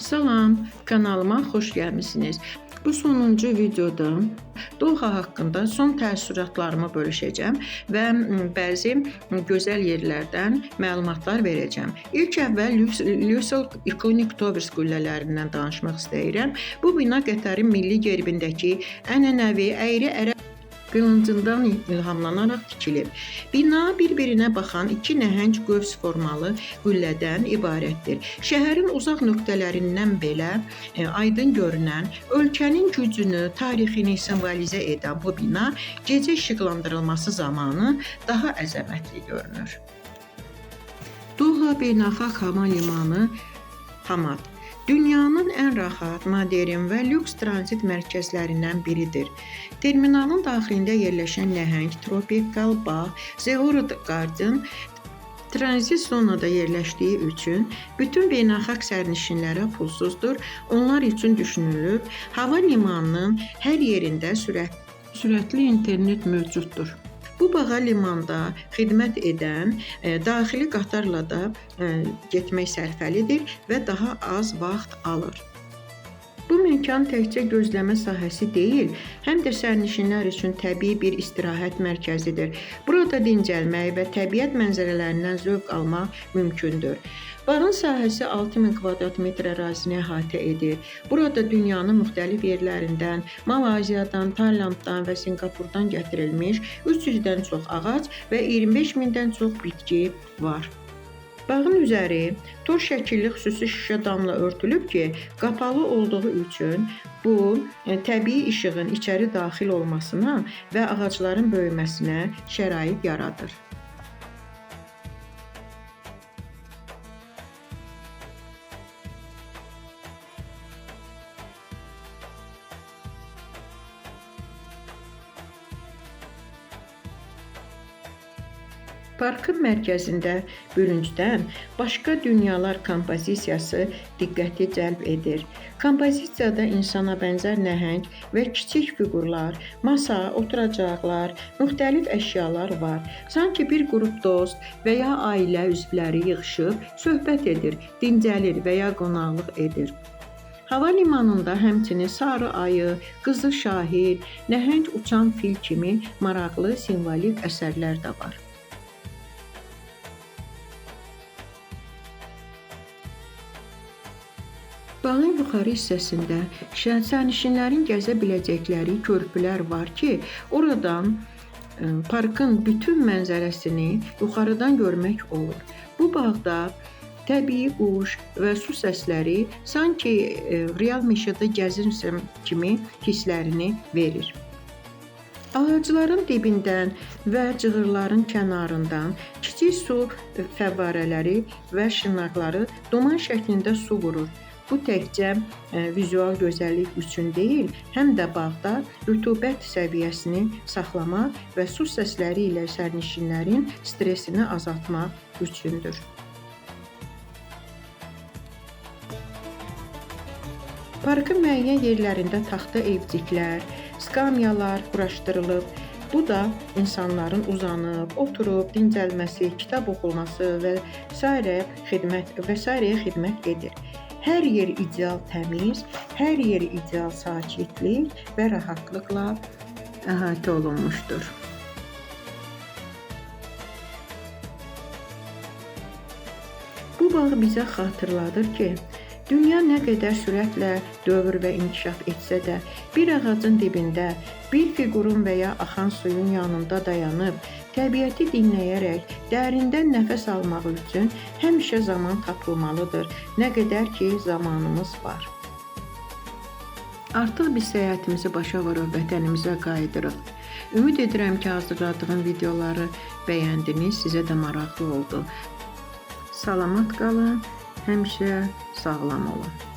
Salam, kanalıma xoş gəlmisiniz. Bu sonuncu videoda Doha haqqında son təəssüratlarımı bölüşəcəm və bəzi gözəl yerlərdən məlumatlar verəcəm. İlk əvvəl Luxor ikonik Towers qüllələrindən danışmaq istəyirəm. Bu bina Qətərin milli gerbindəki ənənəvi əyri ərəb qılıncından ilhamlanaraq tikilib. Bina bir-birinə baxan iki nəhəng qövs formalı qüllədən ibarətdir. Şəhərin uzaq nöqtələrindən belə aydın görünən, ölkənin gücünü, tarixini simvolizə edən bu bina gecə işıqlandırılması zamanı daha əzəmətli görünür. Doha Beynəlxalq Hava Limanı Hamad dünyanın ən rahat, modern və lüks tranzit mərkəzlərindən biridir. Terminalın daxilində yerləşən nəhəng tropikal bağ Zeorod Garden tranzit zonada yerləşdiyi üçün bütün beynəlxalq sərnişinlərə pulsuzdur. Onlar üçün düşünülüb, hava limanının hər yerində sürətli internet mövcuddur. Bu bağa limanda xidmət edən daxili qatarla da getmək sərfəlidir və daha az vaxt alır. Bu məkan təkcə gözləmə sahəsi deyil, həm də sərnişinlər üçün təbii bir istirahət mərkəzidir. Burada dincəlmək və təbiət mənzərələrindən zövq almaq mümkündür. Bağın sahəsi 6000 kvadrat metr ərazini əhatə edir. Burada dünyanın müxtəlif yerlərindən, Malayziyadan, Taylanddan və Sinqapurdan gətirilmiş 300-dən çox ağac və 25 mindən çox bitki var. Bağın üzəri tor şəkilli xüsusi şüşə damla örtülüb ki, qapalı olduğu üçün bu təbii işığın içəri daxil olmasına və ağacların böyüməsinə şərait yaradır. Parkın mərkəzində bürüncdən başqa dünyalar kompozisiyası diqqəti cəlb edir. Kompozisiyada insana bənzər nəhəng və kiçik fiqurlar, masa, oturacaqlar, müxtəlif əşyalar var. Sanki bir qrup dost və ya ailə üzvləri yığışıb söhbət edir, dincəlir və ya qonaqlıq edir. Hava limanında həmçinin sarı ayı, qızıl şahid, nəhəng uçan fil kimi maraqlı simvolik əsərlər də var. Bağın yuxarı hissəsində sərnişinlərin gəzə biləcəkləri körpülər var ki, oradan parkın bütün mənzərəsini yuxarıdan görmək olur. Bu bağda təbii quş və su səsləri sanki real meşədə gəzirsən kimi hisslərini verir. Ağacların dibindən və cığırların kənarından kiçik su fəvvarələri və şırnaqları duman şəklində su vurur. Bu təkcə vizual gözəllik üçün deyil, həm də bağda rütubət səviyyəsini saxlamaq və su səsləri ilə sərnişinlərin stresini azaltmaq üçündür. Parkın müəyyən yerlərində taxta evciklər, skamyalar quraşdırılıb. Bu da insanların uzanıb, oturub, dincəlməsi, kitab oxuması və sairəyə xidmət edir. Hər yer ideal təmiz, hər yer ideal sakitlik və rahatlıqla əhatə olunmuşdur. Bu bağ bizə xatırladır ki, dünya nə qədər sürətlə dövr və inkişaf etsə də, bir ağacın dibində, bir fiqurun və ya axan suyun yanında dayanıb, təbiəti dinləyərək, dərindən nəfəs almaq üçün həmişə zaman tapılmalıdır, nə qədər ki, zamanımız var. Artıq biz səyahətimizi başa vurub vətənimizə qayıdırıq. Ümid edirəm ki, hazırladığım videoları bəyəndiniz, sizə də maraqlı oldu. Salamat qalın, həmişə sağlam olun.